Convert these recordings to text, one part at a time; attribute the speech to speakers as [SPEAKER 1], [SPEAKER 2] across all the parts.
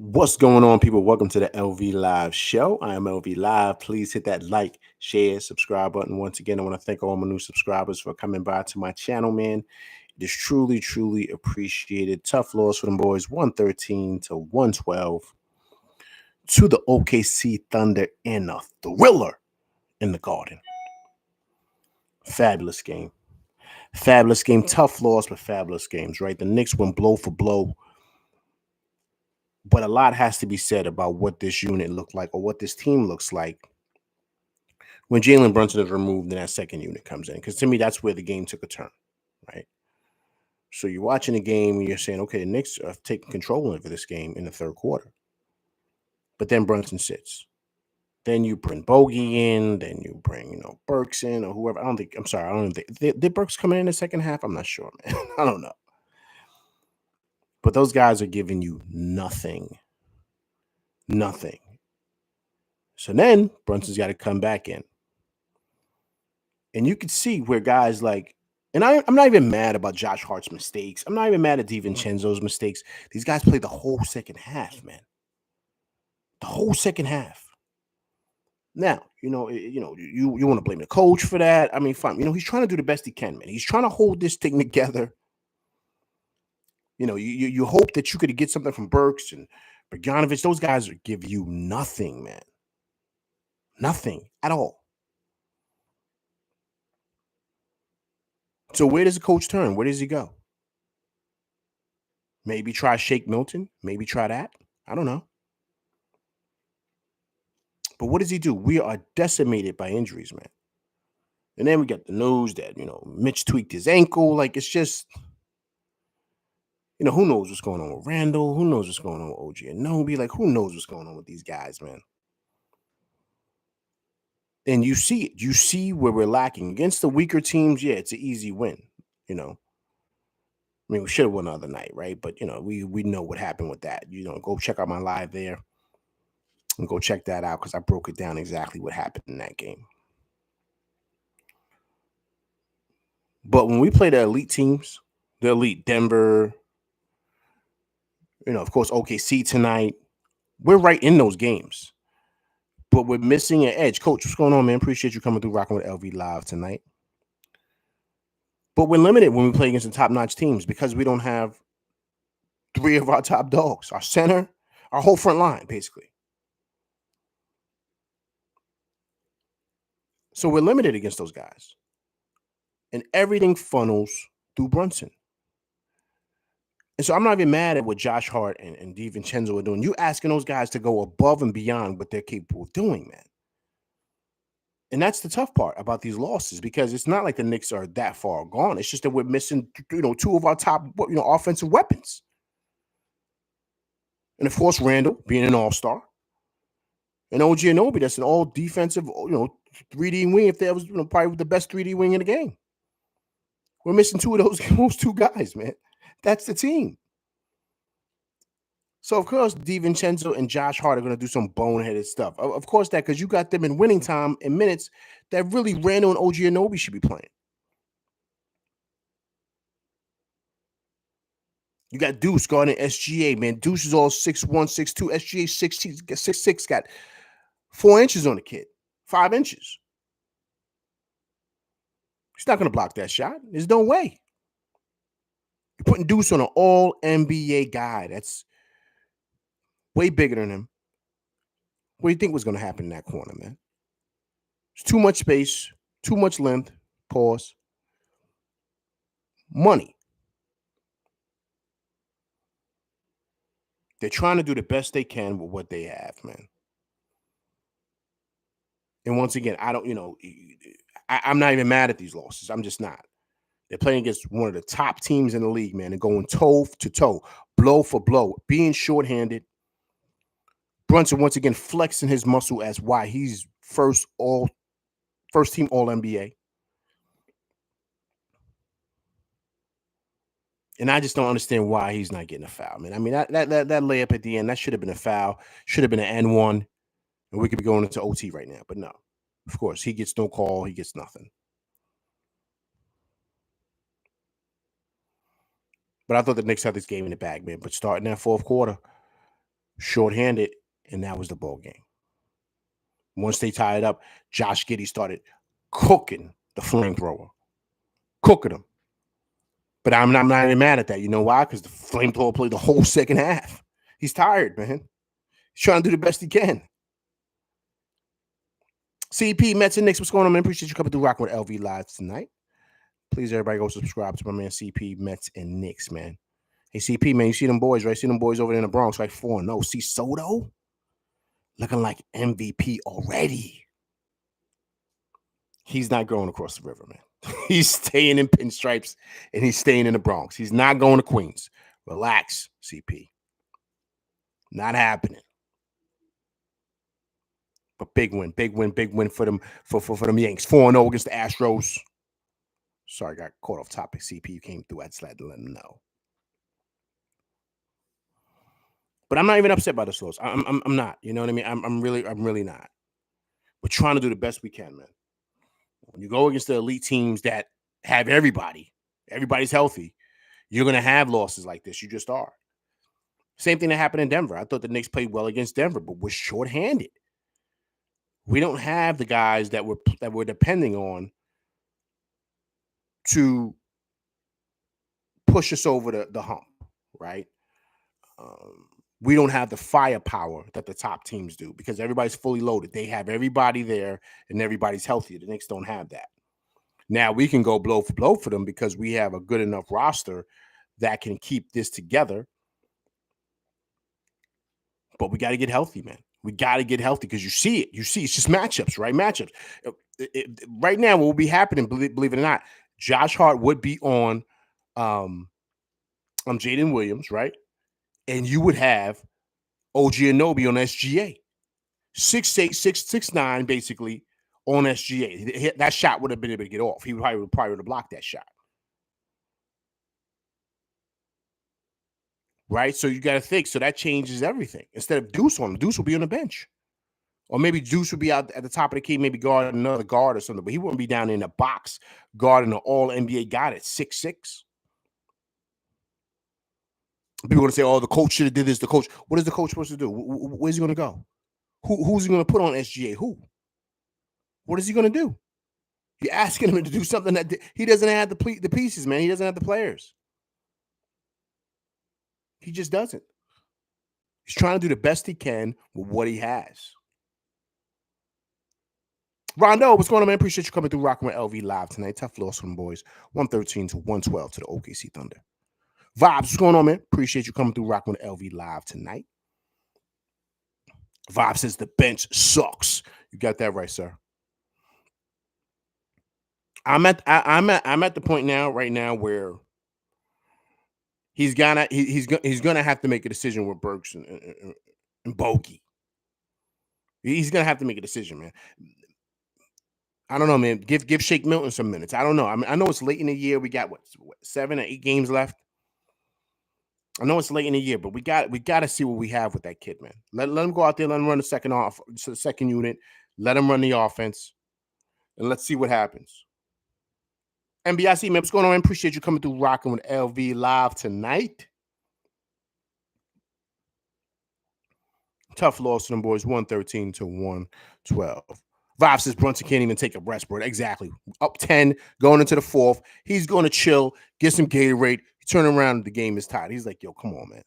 [SPEAKER 1] What's going on, people? Welcome to the LV Live show. I am LV Live. Please hit that like, share, subscribe button. Once again, I want to thank all my new subscribers for coming by to my channel, man. It is truly, truly appreciated. Tough loss for them boys, 113 to 112 to the OKC Thunder in a thriller in the Garden. Fabulous game. Fabulous game. Tough loss, but fabulous games, right? The Knicks went blow for blow. But a lot has to be said about what this unit looked like or what this team looks like when Jalen Brunson is removed and that second unit comes in. Because to me, that's where the game took a turn, right? So you're watching the game and you're saying, okay, the Knicks are taking control over this game in the third quarter. But then Brunson sits. Then you bring Bogey in. Then you bring, Burks in or whoever. I don't think. Did Burks come in the second half? I'm not sure, man. I don't know. But those guys are giving you nothing. Nothing. So then Brunson's got to come back in. And you can see where guys like, and I'm not even mad about Josh Hart's mistakes. I'm not even mad at DiVincenzo's mistakes. These guys played the whole second half, man. The whole second half. Now, you want to blame the coach for that. I mean, fine. He's trying to do the best he can, man. He's trying to hold this thing together. You hope that you could get something from Burks and Bogdanovich. Those guys give you nothing, man. Nothing at all. So where does the coach turn? Where does he go? Maybe try Shake Milton. Maybe try that. I don't know. But what does he do? We are decimated by injuries, man. And then we got the news that, Mitch tweaked his ankle. Like, it's just, who knows what's going on with Randall? Who knows what's going on with OG Anunoby? Like, who knows what's going on with these guys, man? And you see it. You see where we're lacking. Against the weaker teams, yeah, it's an easy win, I mean, we should have won the other night, right? But, we know what happened with that. Go check out my live there and go check that out because I broke it down exactly what happened in that game. But when we play the elite teams, the elite Denver, of course, OKC tonight, we're right in those games. But we're missing an edge. Coach, what's going on, man? Appreciate you coming through rocking with LV Live tonight. But we're limited when we play against the top-notch teams because we don't have three of our top dogs, our center, our whole front line, basically. So we're limited against those guys. And everything funnels through Brunson. And so I'm not even mad at what Josh Hart and DiVincenzo are doing. You asking those guys to go above and beyond what they're capable of doing, man. And that's the tough part about these losses because it's not like the Knicks are that far gone. It's just that we're missing, two of our top, offensive weapons. And of course, Randall being an all-star. And OG Anunoby, that's an all defensive, 3D wing. If there was, probably the best 3D wing in the game. We're missing two of those two guys, man. That's the team. So, of course, DiVincenzo and Josh Hart are going to do some boneheaded stuff. Of course, that because you got them in winning time in minutes that really Randall and OG Anunoby should be playing. You got Deuce guarding SGA, man. Deuce is all 6'1", 6'2". SGA 6'6", got 4 inches on the kid, 5 inches. He's not going to block that shot. There's no way. You're putting Deuce on an all-NBA guy. That's way bigger than him. What do you think was going to happen in that corner, man? It's too much space, too much length, pause, money. They're trying to do the best they can with what they have, man. And once again, I'm not even mad at these losses. I'm just not. They're playing against one of the top teams in the league, man, and going toe to toe, blow for blow, being shorthanded. Brunson once again flexing his muscle as why he's first team All NBA. And I just don't understand why he's not getting a foul, man. I mean, that layup at the end, that should have been a foul, should have been an N1, and we could be going into OT right now. But no, of course, he gets no call, he gets nothing. But I thought the Knicks had this game in the bag, man. But starting that fourth quarter, shorthanded, and that was the ball game. Once they tied it up, Josh Giddey started cooking the flamethrower, cooking him. But I'm not even mad at that. You know why? Because the flamethrower played the whole second half. He's tired, man. He's trying to do the best he can. CP, Mets and Knicks, what's going on, man? Appreciate you coming through rocking with LV Live tonight. Please, everybody, go subscribe to my man CP, Mets and Knicks, man. Hey, CP, man, you see them boys, right? See them boys over there in the Bronx, right? 4-0. See Soto? Looking like MVP already. He's not going across the river, man. He's staying in pinstripes, and he's staying in the Bronx. He's not going to Queens. Relax, CP. Not happening. But big win for them for them Yanks. 4-0 against the Astros. Sorry, got caught off topic. CP, you came through. I just had to let them know. But I'm not even upset by the loss. I'm not. You know what I mean? I'm really not. We're trying to do the best we can, man. When you go against the elite teams that have everybody's healthy, you're gonna have losses like this. You just are. Same thing that happened in Denver. I thought the Knicks played well against Denver, but we're shorthanded. We don't have the guys that we're depending on to push us over the hump, right? We don't have the firepower that the top teams do because everybody's fully loaded. They have everybody there and everybody's healthy. The Knicks don't have that. Now we can go blow for blow for them because we have a good enough roster that can keep this together. But we got to get healthy, man. We got to get healthy because you see it. You see it's just matchups, right? Matchups. Right now, what will be happening, believe it or not, Josh Hart would be on Jaden Williams, right? And you would have OG Anunoby on SGA. 6'8", 6'9", basically, on SGA. That shot would have been able to get off. He probably would have blocked that shot. Right? So you got to think. So that changes everything. Instead of Deuce on him, Deuce will be on the bench. Or maybe Deuce would be out at the top of the key, maybe guard another guard or something. But he wouldn't be down in the box guarding an all-NBA guy at 6'6". People going to say, oh, the coach should have did this. The coach. What is the coach supposed to do? Where's he going to go? Who's he going to put on SGA? Who? What is he going to do? You're asking him to do something that he doesn't have the pieces, man. He doesn't have the players. He just doesn't. He's trying to do the best he can with what he has. Rondo, what's going on, man? Appreciate you coming through rocking with LV Live tonight. Tough loss from the boys. 113 to 112 to the OKC Thunder. Vibes, what's going on, man? Appreciate you coming through rocking with LV Live tonight. Vibe says the bench sucks. You got that right, sir. I'm at the point now, right now, where he's gonna have to make a decision with Burks and Bogey. He's gonna have to make a decision, man. I don't know, man. Give Shake Milton some minutes. I don't know. I mean, I know it's late in the year. We got what 7 or 8 games left. I know it's late in the year, but we got to see what we have with that kid, man. Let him go out there, let him run the second unit, let him run the offense, and let's see what happens. NBIC, man, what's going on? I appreciate you coming through rocking with LV Live tonight. Tough loss to them boys, 113 to 112. Vibe says Brunson can't even take a rest, bro. Exactly. Up 10, going into the fourth. He's going to chill, get some Gatorade. Turn around, the game is tied. He's like, yo, come on, man.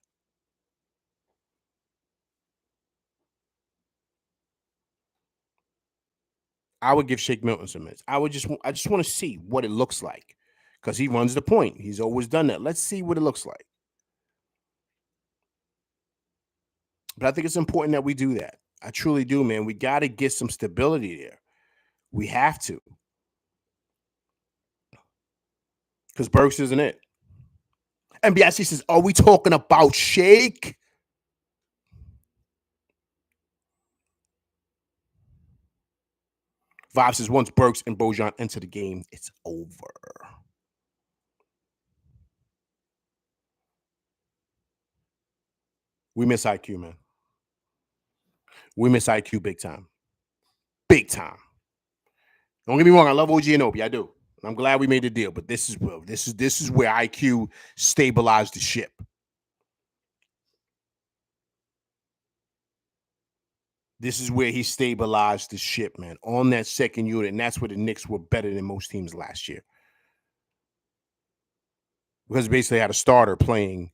[SPEAKER 1] I would give Shake Milton some minutes. I just want to see what it looks like because he runs the point. He's always done that. Let's see what it looks like. But I think it's important that we do that. I truly do, man. We got to get some stability there. We have to. Because Burks isn't it. NBIC says, are we talking about Shake? Vibe says, once Burks and Bojan enter the game, it's over. We miss IQ, man. We miss IQ big time. Big time. Don't get me wrong. I love OG Anunoby. I do. I'm glad we made the deal. But this is where IQ stabilized the ship. This is where he stabilized the ship, man, on that second unit. And that's where the Knicks were better than most teams last year. Because basically had a starter playing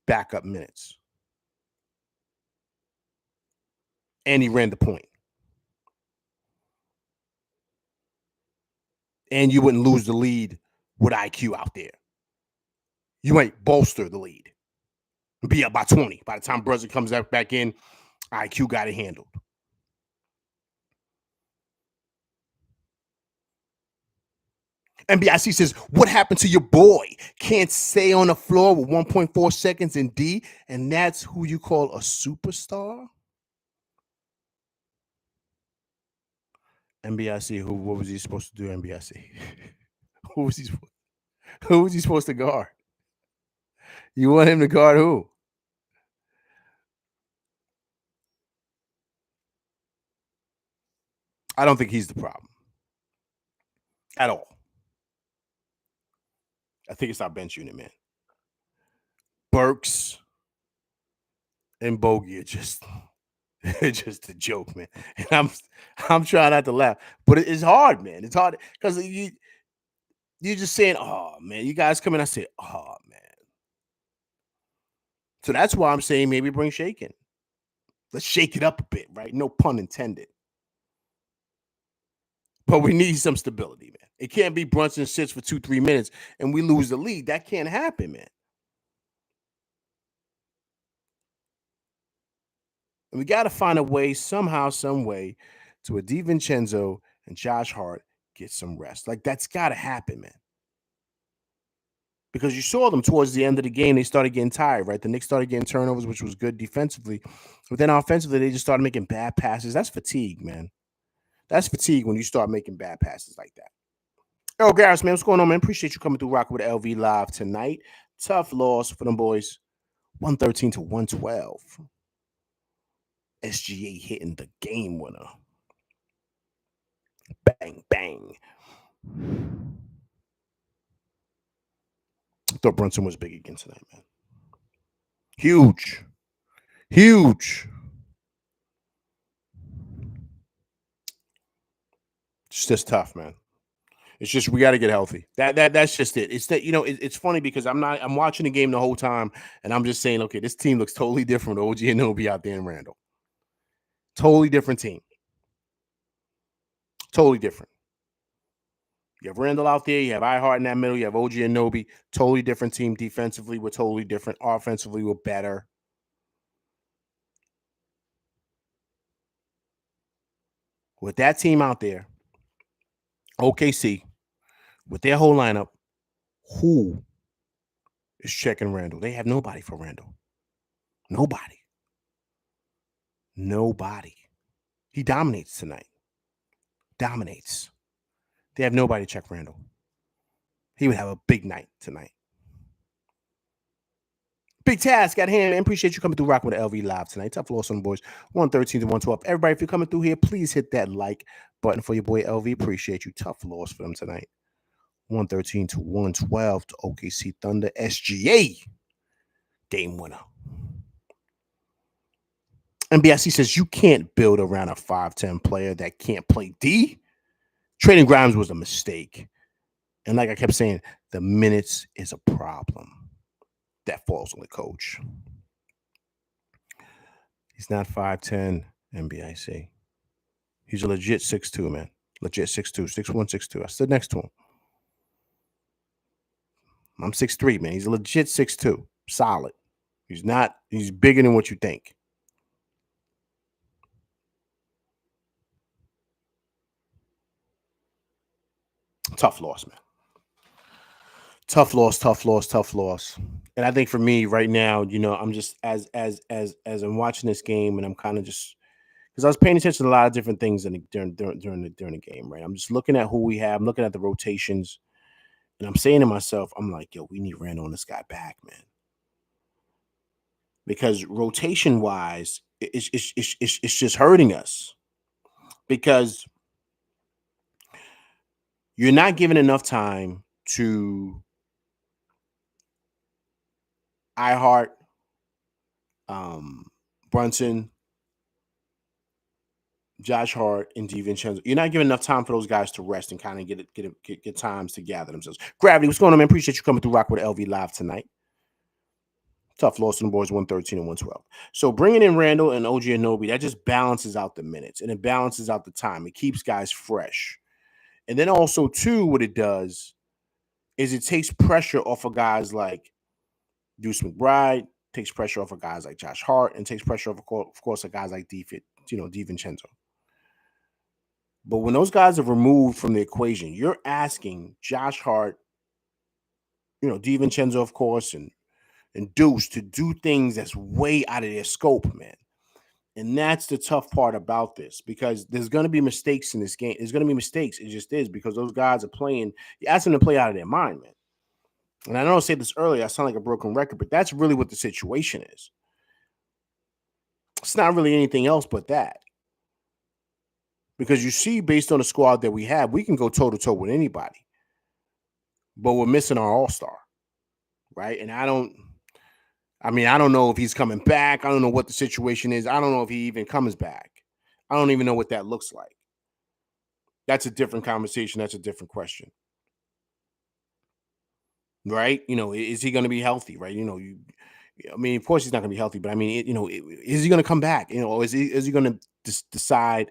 [SPEAKER 1] backup minutes. And he ran the point. And you wouldn't lose the lead with IQ out there. You might bolster the lead. Be up by 20. By the time Brunson comes back in, IQ got it handled. NBIC says, what happened to your boy? Can't stay on the floor with 1.4 seconds in D, and that's who you call a superstar? NBIC, what was he supposed to do, NBIC? who was he supposed to guard? You want him to guard who? I don't think he's the problem. At all. I think it's our bench unit, man. Burks and Bogey are just a joke, man. And I'm trying not to laugh, but it's hard, man. It's hard because you're just saying, oh man, you guys come in. I say, oh man. So that's why I'm saying maybe bring Shake in. Let's shake it up a bit, right? No pun intended. But we need some stability, man. It can't be Brunson sits for 2-3 minutes and we lose the lead. That can't happen, man. And we got to find a way, somehow, some way, to a DiVincenzo and Josh Hart get some rest. Like, that's got to happen, man. Because you saw them towards the end of the game, they started getting tired, right? The Knicks started getting turnovers, which was good defensively. But then offensively, they just started making bad passes. That's fatigue, man. That's fatigue when you start making bad passes like that. Oh, Garris, man, what's going on, man? Appreciate you coming through rocking with LV Live tonight. Tough loss for them boys. 113 to 112. SGA hitting the game winner. Bang, bang. I thought Brunson was big again tonight, man. Huge. Huge. It's just tough, man. It's just we got to get healthy. That's just it. It's that it's funny because I'm watching the game the whole time and I'm just saying, okay, this team looks totally different with OG Anunoby out there in Randall. Totally different team. Totally different. You have Randall out there. You have iHeart in that middle. You have OG Anunoby. Totally different team defensively. We're totally different. Offensively, we're better. With that team out there, OKC, with their whole lineup, who is checking Randall? They have nobody for Randall. Nobody. Nobody. He dominates tonight. Dominates. They have nobody to check Randall. He would have a big night tonight. Big task at hand. Appreciate you coming through rocking with LV Live tonight. Tough loss on the boys. 113 to 112. Everybody, if you're coming through here, please hit that like button for your boy LV. Appreciate you. Tough loss for them tonight. 113 to 112 to OKC Thunder. SGA. Game winner. NBIC says you can't build around a 5'10 player that can't play D. Trading Grimes was a mistake. And like I kept saying, the minutes is a problem. That falls on the coach. He's not 5'10, NBIC. He's a legit 6'2, man. Legit 6'2, 6'1, 6'2. I stood next to him. I'm 6'3, man. He's a legit 6'2. Solid. He's bigger than what you think. Tough loss, man. Tough loss. And I think for me right now, I'm just as I'm watching this game and I'm kind of just because I was paying attention to a lot of different things during the game, right? I'm just looking at who we have, I'm looking at the rotations, and I'm saying to myself, I'm like, yo, we need Randall and this guy back, man. Because rotation wise, it's just hurting us because you're not giving enough time to iHeart, Brunson, Josh Hart and DiVincenzo. You're not giving enough time for those guys to rest and kind of get times to gather themselves. Gravity, what's going on, man? Appreciate you coming through Rock with LV live tonight. Tough loss to the boys, 113 and 112. So bringing in Randall and OG Anunoby, that just balances out the minutes and it balances out the time. It keeps guys fresh. And then also, too, what it does is it takes pressure off of guys like Deuce McBride, takes pressure off of guys like Josh Hart, and takes pressure off, of course, of guys like DiVincenzo. But when those guys are removed from the equation, you're asking Josh Hart, DiVincenzo, of course, and Deuce to do things that's way out of their scope, man. And that's the tough part about this, because there's going to be mistakes in this game. There's going to be mistakes. It just is, because those guys are playing. You ask them to play out of their mind, man. And I know I said this earlier. I sound like a broken record, but that's really what the situation is. It's not really anything else but that. Because you see, based on the squad that we have, we can go toe-to-toe with anybody. But we're missing our all-star, right? And I don't know if he's coming back. I don't know what the situation is. I don't know if he even comes back. I don't even know what that looks like. That's a different conversation. That's a different question. Right? Is he going to be healthy, right? Of course he's not going to be healthy, but is he going to come back? Is he going to decide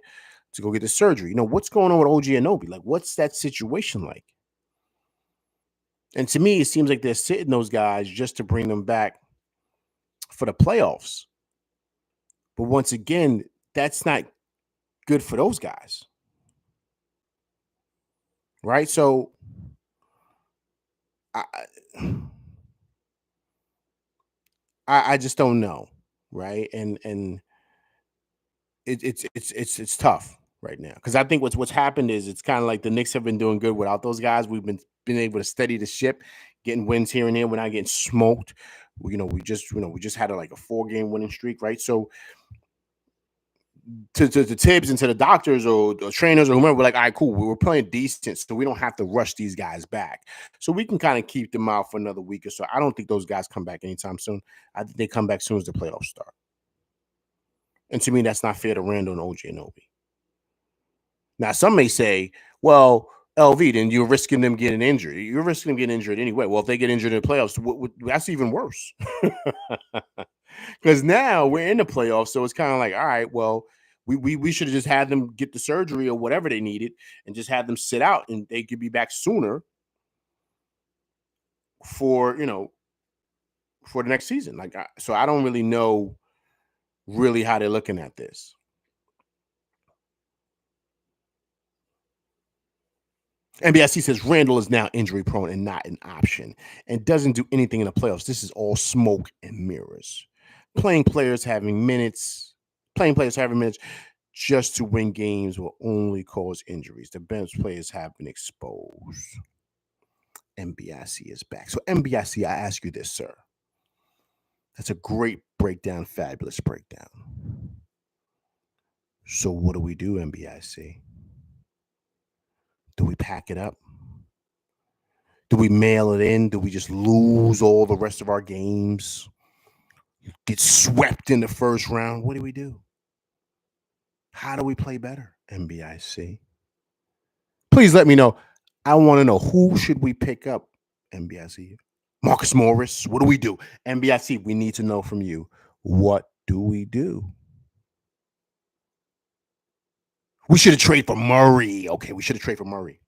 [SPEAKER 1] to go get the surgery? What's going on with OG Anunoby? Like, what's that situation like? And to me, it seems like they're sitting those guys just to bring them back for the playoffs. But once again, that's not good for those guys. Right? So I just don't know, right? And it's tough right now, because I think what's happened is it's kind of like the Knicks have been doing good without those guys. We've been able to steady the ship, getting wins here and there. We're not getting smoked. We just had a 4-game winning streak, right? So to Tibbs and to the doctors or the trainers or whomever, we're like, all right, cool. We're playing decent, so we don't have to rush these guys back. So we can kind of keep them out for another week or so. I don't think those guys come back anytime soon. I think they come back as soon as the playoffs start. And to me, that's not fair to Randall and OG Anunoby. Now, some may say, well, LV, then you're risking them getting injured. You're risking them getting injured anyway. Well, if they get injured in the playoffs, that's even worse. Because now we're in the playoffs, so it's kind of like, all right, well, we should have just had them get the surgery or whatever they needed and just had them sit out, and they could be back sooner for the next season. So I don't really know how they're looking at this. NBIC says Randall is now injury prone and not an option and doesn't do anything in the playoffs. This is all smoke and mirrors. Playing players having minutes just to win games will only cause injuries. The bench players have been exposed. NBIC is back. So NBIC, I ask you this, sir. That's a great breakdown, fabulous breakdown. So what do we do, NBIC? Do we pack it up? Do we mail it in? Do we just lose all the rest of our games? Get swept in the first round? What do we do? How do we play better, NBIC? Please let me know. I want to know, who should we pick up, NBIC? Marcus Morris? What do we do? NBIC, we need to know from you. What do we do? We should have traded for Murray. Okay, we should have traded for Murray.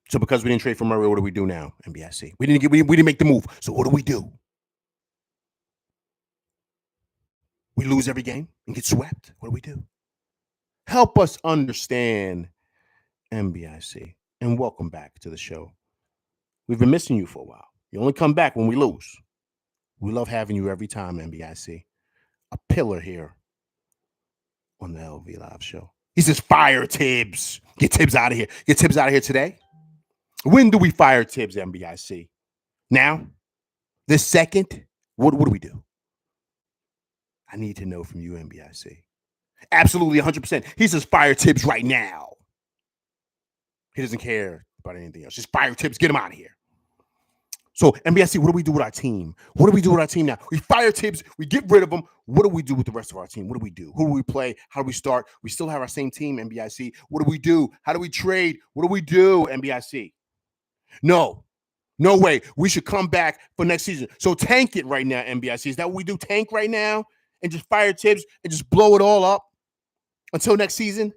[SPEAKER 1] So because we didn't trade for Murray, what do we do now, NBIC? We didn't make the move. So what do we do? We lose every game and get swept. What do we do? Help us understand, NBIC. And welcome back to the show. We've been missing you for a while. You only come back when we lose. We love having you every time, NBIC. A pillar here on the LV Live show. He says, fire Tibbs. Get Tibbs out of here. Get Tibbs out of here today. When do we fire Tibbs, NBIC? Now? This second? What do we do? I need to know from you, NBIC. Absolutely 100%. He says fire Tibbs right now. He doesn't care about anything else. Just fire Tibbs. Get him out of here. So NBIC, what do we do with our team? What do we do with our team now? We fire Tibbs. We get rid of them. What do we do with the rest of our team? What do we do? Who do we play? How do we start? We still have our same team, NBIC. What do we do? How do we trade? What do we do, NBIC? No way. We should come back for next season. So tank it right now, NBIC. Is that what we do? Tank right now and just fire Tibbs and just blow it all up until next season?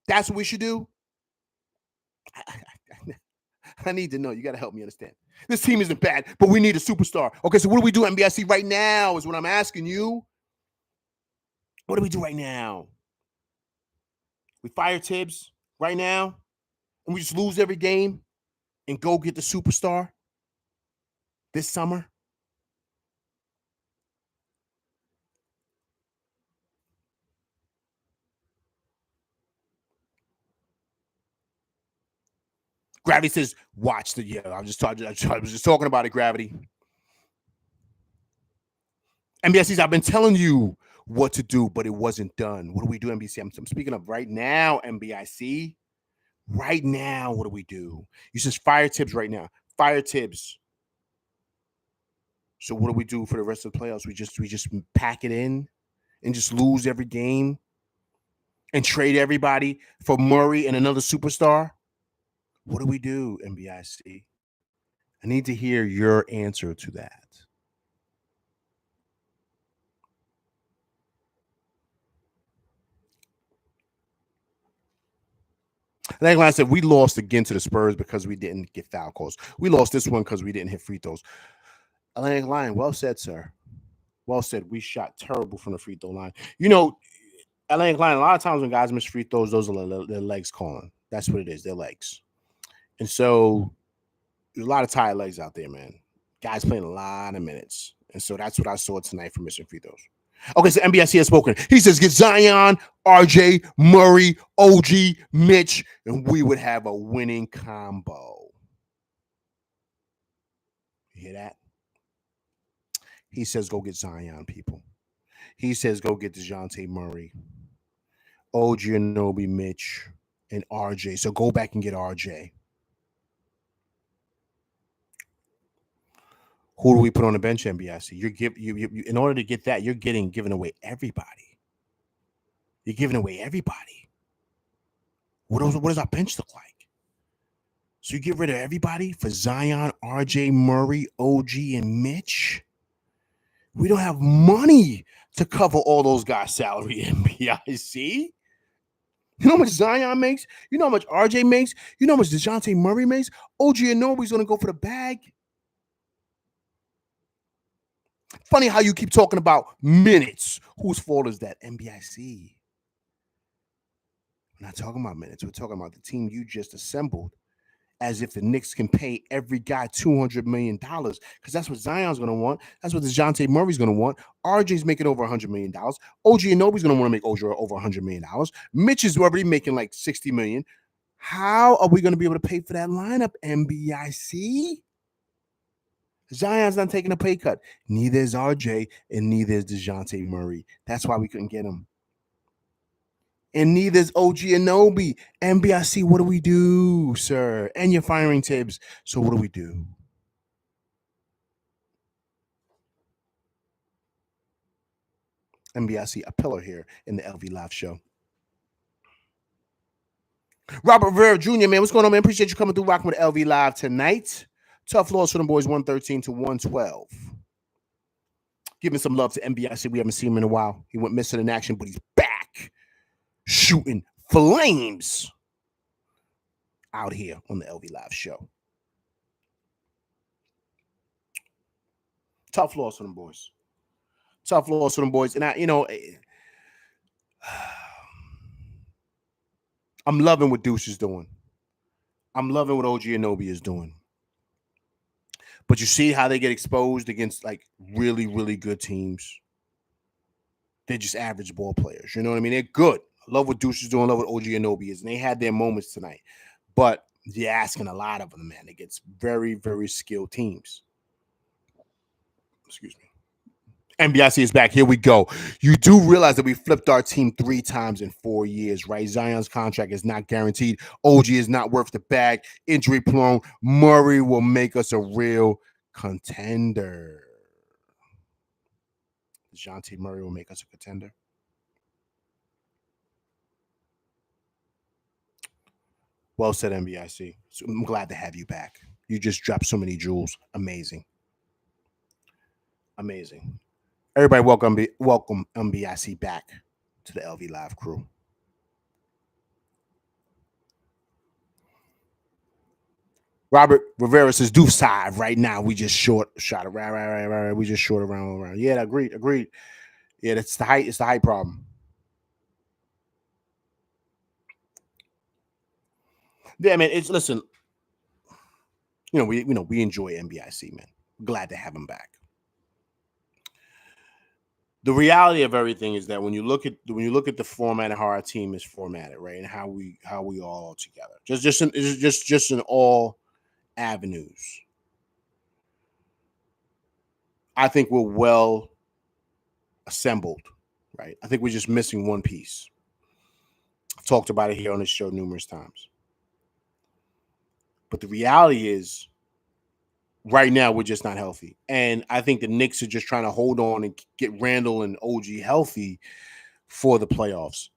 [SPEAKER 1] That's what we should do? I need to know. You got to help me understand. This team isn't bad, but we need a superstar. Okay, so what do we do, NBIC, right now is what I'm asking you. What do we do right now? We fire Tibbs right now, and we just lose every game and go get the superstar this summer? Gravity says, watch the, yeah, I was just talking about it, Gravity. NBICs, I've been telling you what to do, but it wasn't done. What do we do, NBC? I'm speaking of right now, NBIC. Right now, what do we do? You says fire Tibbs right now. Fire Tibbs. So what do we do for the rest of the playoffs? We just pack it in and just lose every game and trade everybody for Murray and another superstar? What do we do, NBIC? I need to hear your answer to that. Like I said, we lost again to the Spurs because we didn't get foul calls. We lost this one because we didn't hit free throws. Atlantic Lion, well said, sir. Well said. We shot terrible from the free throw line. You know, Atlantic Lion, a lot of times when guys miss free throws, those are their legs calling. That's what it is, their legs. And so there's a lot of tired legs out there, man. Guys playing a lot of minutes. And so that's what I saw tonight for missing free throws. Okay, so NBIC has spoken. He says, get Zion, RJ, Murray, OG, Mitch, and we would have a winning combo. You hear that? He says, go get Zion, people. He says, go get DeJounte Murray, OG Anunoby, Mitch, and RJ. So go back and get RJ. Who do we put on the bench, NBIC? You in order to get that, you're giving away everybody. You're giving away everybody. What does our bench look like? So you get rid of everybody for Zion, RJ, Murray, OG, and Mitch? We don't have money to cover all those guys' salary, NBIC. You know how much Zion makes? You know how much RJ makes? You know how much DeJounte Murray makes? OG Anunoby's going to go for the bag. Funny how you keep talking about minutes. Whose fault is that? NBIC. We're not talking about minutes. We're talking about the team you just assembled as if the Knicks can pay every guy $200 million because that's what Zion's going to want. That's what DeJounte Murray's going to want. RJ's making over $100 million. OG Anunoby's going to want to make over $100 million. Mitch is already making like $60 million. How are we going to be able to pay for that lineup, NBIC? Zion's not taking a pay cut. Neither is RJ and neither is DeJounte Murray. That's why we couldn't get him. And neither is OG Anunoby. NBIC, what do we do, sir? And you're firing Tibbs. So what do we do? NBIC, a pillar here in the LV Live show. Robert Rivera Jr., man, what's going on, man? Appreciate you coming through rocking with LV Live tonight. Tough loss for them boys, 113 to 112. Giving some love to NBIC. We haven't seen him in a while. He went missing in action, but he's back shooting flames out here on the LV Live show. Tough loss for them boys. Tough loss for them boys. And I'm loving what Deuce is doing. I'm loving what OG Anunoby is doing. But you see how they get exposed against like really, really good teams. They're just average ball players. You know what I mean? They're good. I love what Deuce is doing. I love what OG Anunoby is. And they had their moments tonight. But you're asking a lot of them, man. Against very, very skilled teams. Excuse me. NBIC is back. Here we go. You do realize that we flipped our team 3 times in 4 years, right? Zion's contract is not guaranteed. OG is not worth the bag. Injury prone. Murray will make us a real contender. DeJounte Murray will make us a contender. Well said, NBIC. So I'm glad to have you back. You just dropped so many jewels. Amazing. Amazing. Everybody, welcome MBIC back to the LV Live crew. Robert Rivera says, "Do side right now. We just shot around, right. We just short around. Yeah, agreed. Yeah, that's the height. It's the height problem. Yeah, man. It's listen. We enjoy NBIC, man. Glad to have him back. The reality of everything is that when you look at the format and how our team is formatted, right, and how we all together, just in all avenues, I think we're well assembled, right? I think we're just missing one piece. I've talked about it here on this show numerous times, but the reality is, right now we're just not healthy, and I think the Knicks are just trying to hold on and get Randall and OG healthy for the playoffs.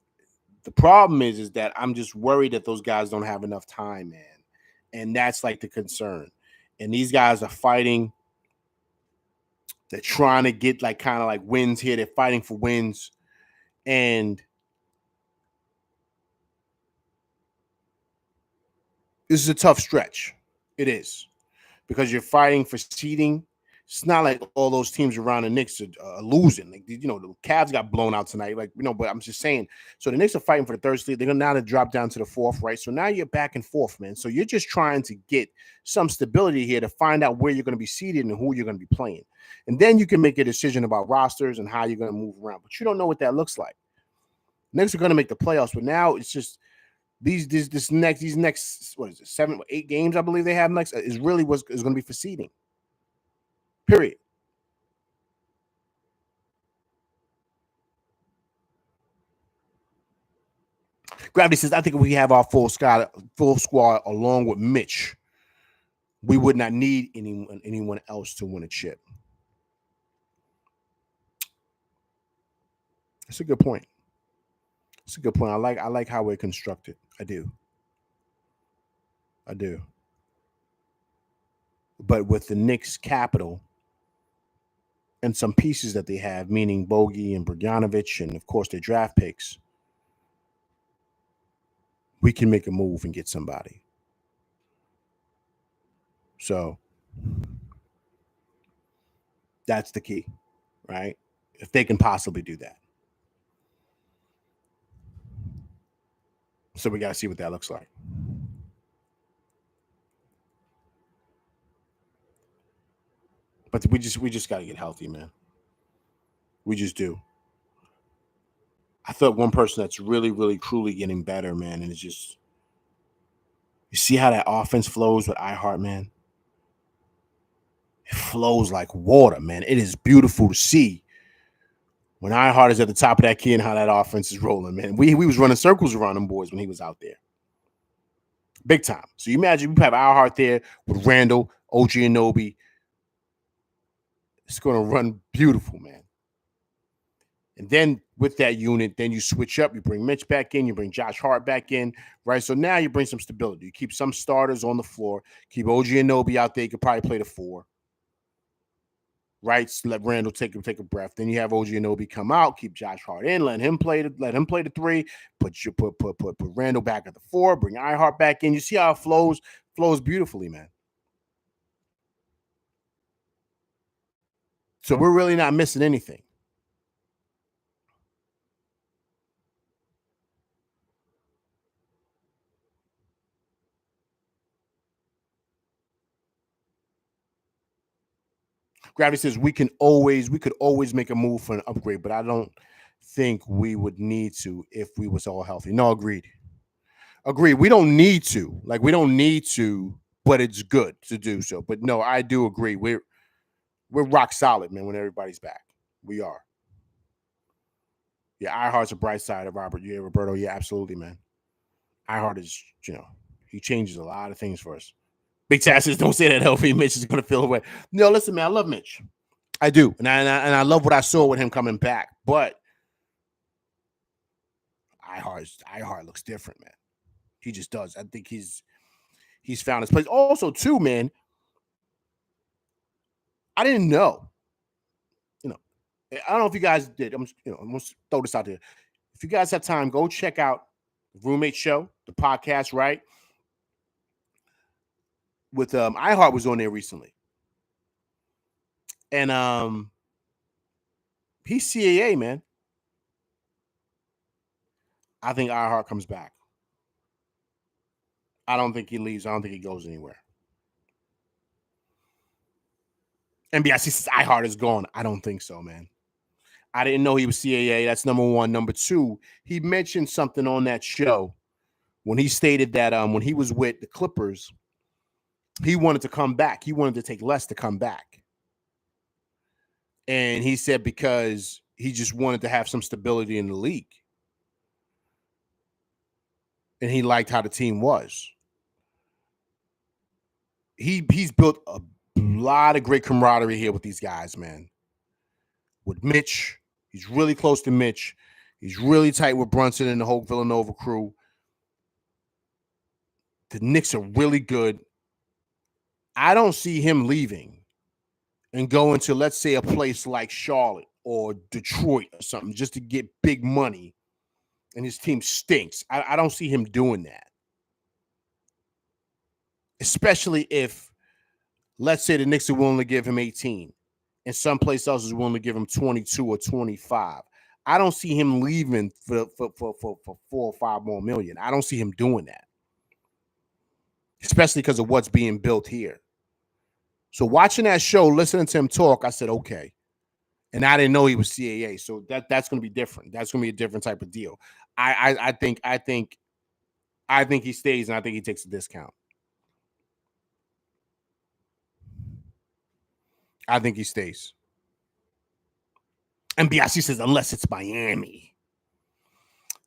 [SPEAKER 1] The problem is that I'm just worried that those guys don't have enough time, man. And that's like the concern. And these guys are fighting. They're trying to get like kind of like wins here. They're fighting for wins. And this is a tough stretch. It is. Because you're fighting for seeding. It's not like all those teams around the Knicks are losing. Like, the Cavs got blown out tonight. But I'm just saying. So the Knicks are fighting for the third seed. They're going to now drop down to the fourth, right? So now you're back and forth, man. So you're just trying to get some stability here to find out where you're going to be seated and who you're going to be playing. And then you can make a decision about rosters and how you're going to move around. But you don't know what that looks like. Knicks are going to make the playoffs, but now it's just these next what is it, 7 or 8 games I believe they have next is really what's is going to be for seeding. Period. Gravity says, I think if we have our full squad along with Mitch, we would not need anyone else to win a chip. That's a good point. It's a good point. I like how we're constructed. I do. But with the Knicks capital and some pieces that they have, meaning Bogey and Bogdanovic, and of course their draft picks, we can make a move and get somebody. So that's the key, right? If they can possibly do that. So we got to see what that looks like. But we just got to get healthy, man. We just do. I thought one person that's really, really, truly getting better, man, and it's just you see how that offense flows with iHeart, man. It flows like water, man. It is beautiful to see when iHeart is at the top of that key and how that offense is rolling, man. We was running circles around them boys when he was out there. Big time. So you imagine we have iHeart there with Randall, OG Anunoby. It's going to run beautiful, man. And then with that unit, then you switch up. You bring Mitch back in. You bring Josh Hart back in, right? So now you bring some stability. You keep some starters on the floor. Keep OG Anunoby out there. You could probably play the 4. Right? So let Randall take a breath. Then you have OG Anunoby come out. Keep Josh Hart in. Let him play the 3. Put Randall back at the 4. Bring iHeart back in. You see how it flows beautifully, man. So we're really not missing anything. Gravity says we could always make a move for an upgrade, but I don't think we would need to if we was all healthy. No, agreed. We don't need to. We don't need to, but it's good to do so. But no, I do agree. We're rock solid, man, when everybody's back. We are. Yeah, iHeart's a bright side of Robert. Yeah, Roberto. Yeah, absolutely, man. iHeart is, he changes a lot of things for us. Big Taz says, don't say that, LV. Mitch is going to feel away. No, listen, man, I love Mitch. I do. And I love what I saw with him coming back. But iHeart looks different, man. He just does. I think he's found his place. Also, too, man, I didn't know. I don't know if you guys did. I'm going to throw this out there. If you guys have time, go check out the Roommate Show, the podcast, right? With iHeart was on there recently. And he's CAA, man. I think iHeart comes back. I don't think he leaves. I don't think he goes anywhere. NBIC says iHeart is gone. I don't think so, man. I didn't know he was CAA. That's number one. Number two, he mentioned something on that show when he stated that when he was with the Clippers, he wanted to come back. He wanted to take less to come back. And he said because he just wanted to have some stability in the league. And he liked how the team was. He's built a lot of great camaraderie here with these guys, man. With Mitch, he's really close to Mitch. He's really tight with Brunson and the whole Villanova crew. The Knicks are really good. I don't see him leaving and going to, let's say, a place like Charlotte or Detroit or something just to get big money and his team stinks. I don't see him doing that. Especially if, let's say, the Knicks are willing to give him 18 and someplace else is willing to give him 22 or 25. I don't see him leaving for 4 or 5 more million. I don't see him doing that. Especially because of what's being built here. So watching that show, listening to him talk, I said, okay. And I didn't know he was CAA. So that's going to be different. That's going to be a different type of deal. I think he stays and I think he takes a discount. I think he stays. And BIC says, unless it's Miami.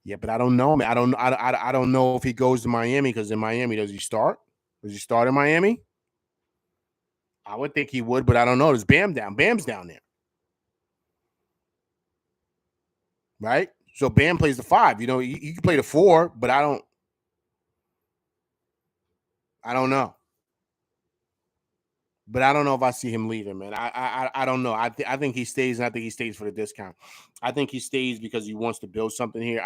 [SPEAKER 1] Yeah, but I don't know, man. I don't know if he goes to Miami because in Miami, does he start? Does he start in Miami? I would think he would, but I don't know. There's Bam down. Bam's down there. Right? So Bam plays the 5. You know, he can play the 4, but I don't know. But I don't know if I see him leaving, man. I don't know. I think he stays, and I think he stays for the discount. I think he stays because he wants to build something here.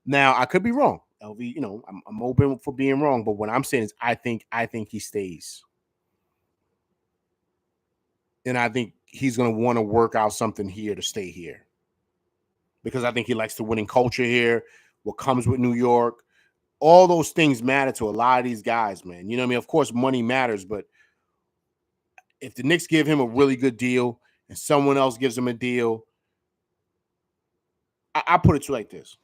[SPEAKER 1] Now, I could be wrong. LV, I'm open for being wrong, but what I'm saying is I think he stays. And I think he's going to want to work out something here to stay here. Because I think he likes the winning culture here, what comes with New York. All those things matter to a lot of these guys, man. You know what I mean? Of course, money matters, but if the Knicks give him a really good deal and someone else gives him a deal, I put it to like this.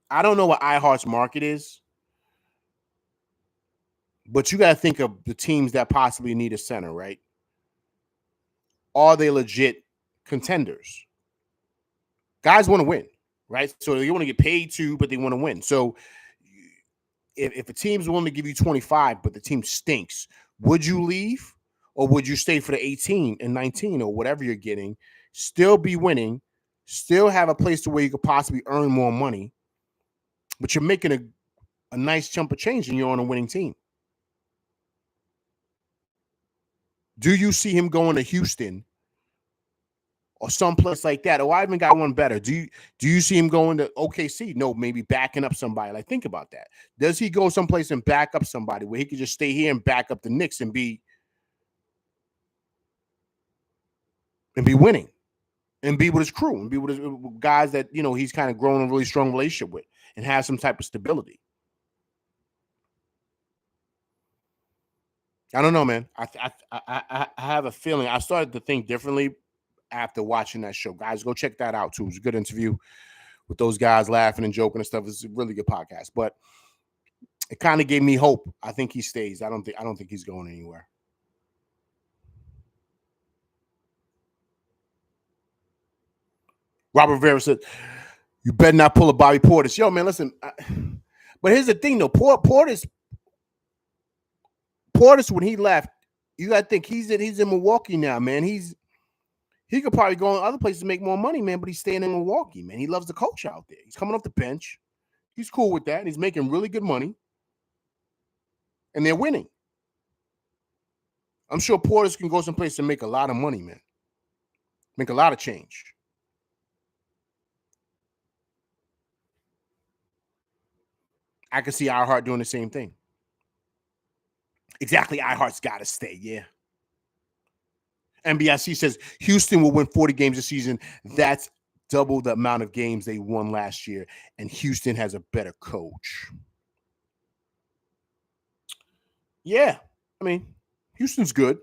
[SPEAKER 1] I don't know what iHeart's market is, but you got to think of the teams that possibly need a center, right? Are they legit contenders? Guys want to win, right? So they want to get paid too, but they want to win. So if a team's willing to give you 25, but the team stinks, would you leave or would you stay for the 18 and 19 or whatever you're getting, still be winning, still have a place to where you could possibly earn more money, but you're making a nice chunk of change and you're on a winning team? Do you see him going to Houston or someplace like that? Oh, I even got one better. Do you see him going to OKC? No, maybe backing up somebody. Like, think about that. Does he go someplace and back up somebody where he could just stay here and back up the Knicks and be winning and be with his crew and be with his guys that, he's kind of grown a really strong relationship with and have some type of stability? I don't know, man. I have a feeling. I started to think differently after watching that show. Guys, go check that out too. It was a good interview with those guys laughing and joking and stuff. It's a really good podcast. But it kind of gave me hope. I think he stays. I don't think he's going anywhere. Robert Rivera said, "You better not pull a Bobby Portis." Yo, man, listen. But here's the thing, though. Portis, when he left, you got to think he's in Milwaukee now, man. He could probably go in other places to make more money, man. But he's staying in Milwaukee, man. He loves the culture out there. He's coming off the bench. He's cool with that. And he's making really good money, and they're winning. I'm sure Portis can go someplace and make a lot of money, man. Make a lot of change. I can see iHeart doing the same thing. Exactly, iHeart's got to stay, yeah. NBIC says Houston will win 40 games this season. That's double the amount of games they won last year, and Houston has a better coach. Yeah, I mean, Houston's good,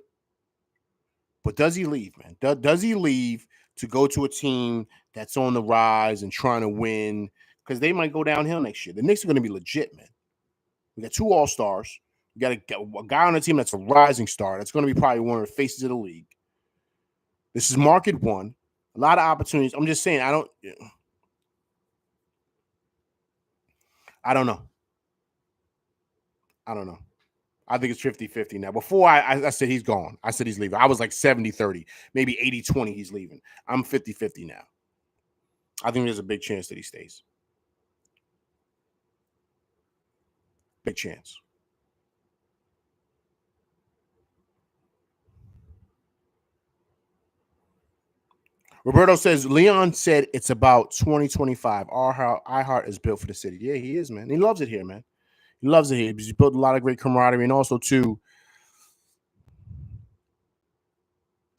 [SPEAKER 1] but does he leave, man? Does he leave to go to a team that's on the rise and trying to win? Because they might go downhill next year. The Knicks are going to be legit, man. We got 2 All-Stars. We got a guy on the team that's a rising star. That's going to be probably one of the faces of the league. This is market one. A lot of opportunities. I'm just saying, I don't know. I think it's 50-50 now. Before I said he's gone. I said he's leaving. I was like 70-30, maybe 80-20 he's leaving. I'm 50-50 now. I think there's a big chance that he stays. Big chance. Roberto says, Leon said it's about 2025. iHeart is built for the city. Yeah, he is, man. He loves it here, man. He loves it here. He's built a lot of great camaraderie, and also too,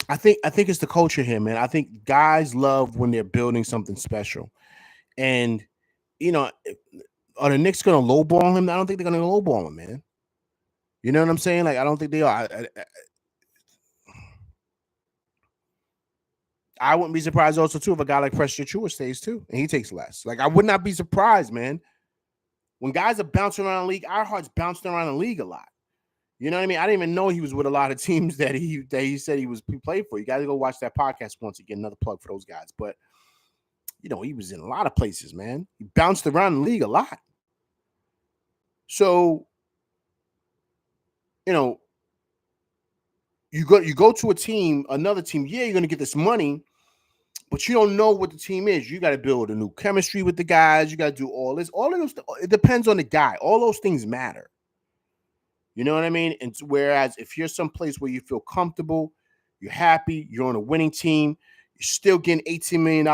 [SPEAKER 1] I think it's the culture here, man. I think guys love when they're building something special, and you know, are the Knicks going to lowball him? I don't think they're going to lowball him, man. You know what I'm saying? Like, I don't think they are. I wouldn't be surprised also too if a guy like Preston Chua stays too, and he takes less. Like, I would not be surprised, man. When guys are bouncing around the league, our heart's bouncing around the league a lot. You know what I mean? I didn't even know he was with a lot of teams that he said he played for. You got to go watch that podcast once again. Another plug for those guys. But you know, he was in a lot of places, man. He bounced around the league a lot. So, you know, you go to a team, another team. Yeah, you're gonna get this money, but you don't know what the team is. You got to build a new chemistry with the guys. You got to do all this. All of those. It depends on the guy. All those things matter. You know what I mean? And whereas if you're someplace where you feel comfortable, you're happy, you're on a winning team, you're still getting $18 million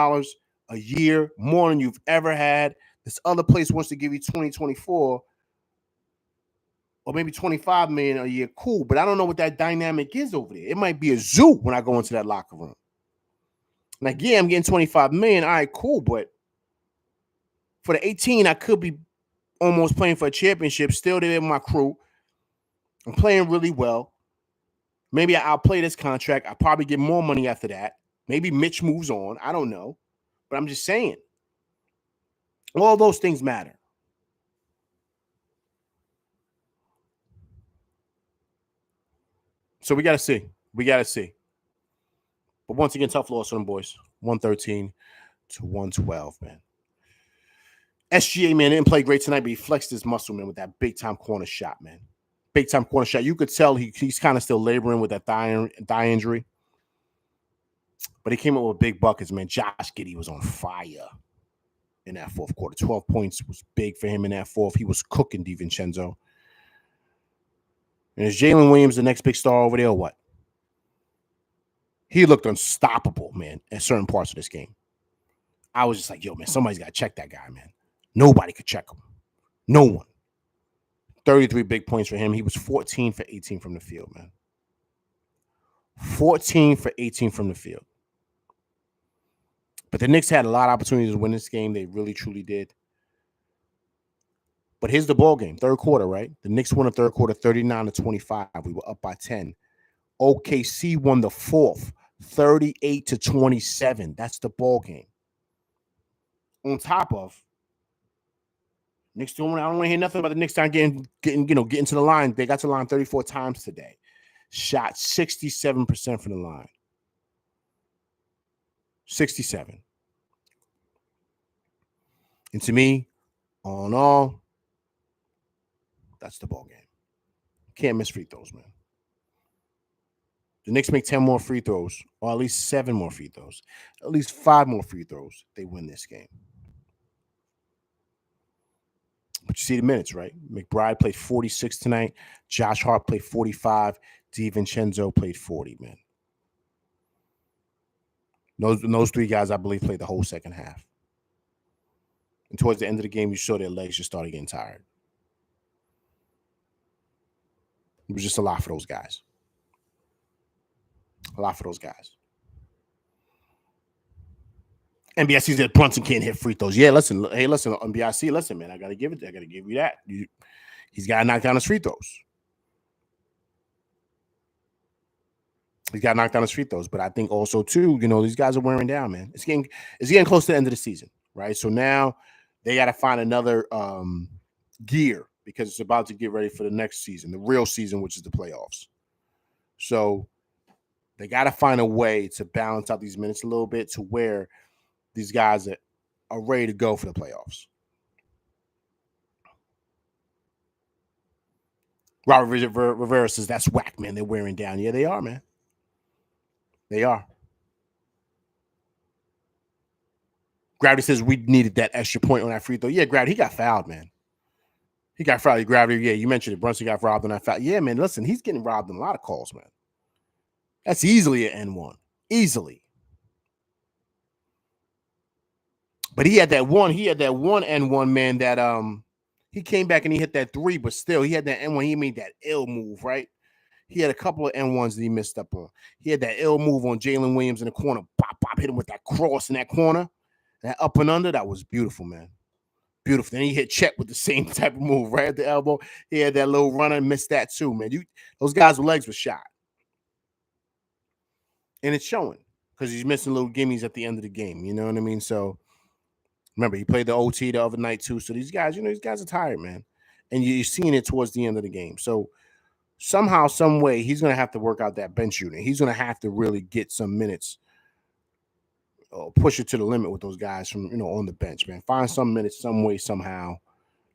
[SPEAKER 1] a year, more than you've ever had. This other place wants to give you 2024 or maybe 25 million a year. Cool, but I don't know what that dynamic is over there. It might be a zoo when I go into that locker room. Like, yeah, I'm getting 25 million. All right, cool, but for the 18, I could be almost playing for a championship, still there with my crew. I'm playing really well. Maybe I'll play this contract. I'll probably get more money after that. Maybe Mitch moves on. I don't know. But I'm just saying. All those things matter. So we got to see. But once again, tough loss on them boys. 113 to 112, man. SGA, man, didn't play great tonight, but he flexed his muscle, man, with that big-time corner shot, man. Big-time corner shot. You could tell he's kind of still laboring with that thigh injury. But he came up with big buckets, man. Josh Giddey was on fire in that fourth quarter. 12 points was big for him in that fourth. He was cooking DiVincenzo. And is Jalen Williams the next big star over there or what? He looked unstoppable, man, at certain parts of this game. I was just like, yo, man, somebody's got to check that guy, man. Nobody could check him. No one. 33 big points for him. He was 14 for 18 from the field, man. 14 for 18 from the field. But the Knicks had a lot of opportunities to win this game. They really, truly did. But here's the ball game. Third quarter, right? The Knicks won the third quarter 39 to 25. We were up by 10. OKC won the fourth 38 to 27. That's the ball game. On top of Knicks doing, I don't want to hear nothing about the Knicks time getting to the line. They got to the line 34 times today. Shot 67% from the line. 67. And to me, all in all, that's the ball game. Can't miss free throws, man. The Knicks make 10 more free throws, or at least 7 more free throws, at least 5 more free throws. They win this game. But you see the minutes, right? McBride played 46 tonight. Josh Hart played 45. DiVincenzo played 40, man. Those 3 guys, I believe, played the whole second half. And towards the end of the game, you saw their legs just started getting tired. It was just a lot for those guys. A lot for those guys. NBIC said Brunson can't hit free throws. Yeah, listen, NBIC, listen, man, I gotta give you that. He's got to knock down his free throws. He's got to knock down his free throws. But I think also too, these guys are wearing down, man. It's getting close to the end of the season, right? So now they got to find another gear because it's about to get ready for the next season, the real season, which is the playoffs. So they got to find a way to balance out these minutes a little bit to where these guys are ready to go for the playoffs. Robert Rivera says, that's whack, man. They're wearing down. Yeah, they are, man. They are. Gravity says, we needed that extra point on that free throw. Yeah, Gravity, he got fouled, man. He got fouled. Gravity, yeah, you mentioned it. Brunson got robbed on that foul. Yeah, man, listen, he's getting robbed in a lot of calls, man. That's easily an N1. Easily. But he had that one N1, man, that he came back and he hit that 3, but still, he had that N1. He made that ill move, right? He had a couple of N1s that he missed up on. He had that ill move on Jalen Williams in the corner. Pop, pop, hit him with that cross in that corner. That up and under, that was beautiful, man. Beautiful. Then he hit Chet with the same type of move right at the elbow. He had that little runner and missed that too, man. Those guys' legs were shot. And it's showing because he's missing little gimmies at the end of the game. You know what I mean? So remember, he played the OT the other night too. So these guys, these guys are tired, man. And you're seeing it towards the end of the game. So somehow, some way, he's going to have to work out that bench unit. He's going to have to really get some minutes, push it to the limit with those guys from, on the bench, man. Find some minutes, some way, somehow.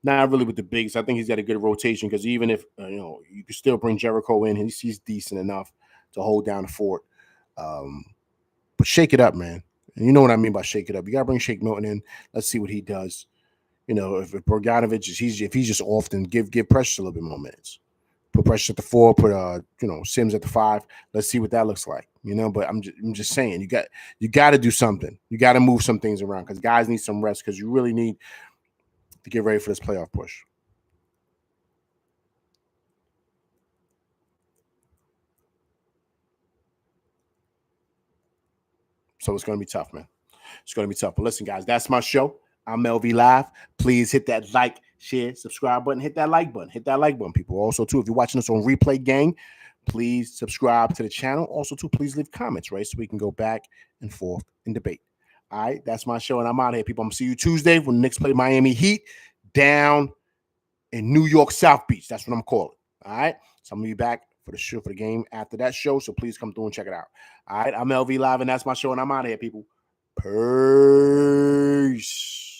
[SPEAKER 1] Not really with the bigs. I think he's got a good rotation because even if, you can still bring Jericho in, he's decent enough to hold down the fort. But shake it up, man. And you know what I mean by shake it up. You got to bring Shake Milton in. Let's see what he does. If Bogdanovich, if he's just off, then give Precious a little bit more minutes. Put Precious at the 4, put Sims at the 5. Let's see what that looks like. But I'm just saying, you got to do something. You got to move some things around because guys need some rest because you really need to get ready for this playoff push. So it's going to be tough, man. It's going to be tough. But listen, guys, that's my show. I'm LV Live. Please hit that like, share, subscribe button. Hit that like button. Hit that like button, people. Also, too, if you're watching us on Replay Gang, please subscribe to the channel. Also, too, please leave comments, right? So we can go back and forth and debate. All right, that's my show, and I'm out of here, people. I'm going to see you Tuesday when the Knicks play Miami Heat down in New York South Beach. That's what I'm calling. All right, so I'm going to be back for the show, for the game after that show, so please come through and check it out. All right, I'm LV Live, and that's my show, and I'm out of here, people. Peace.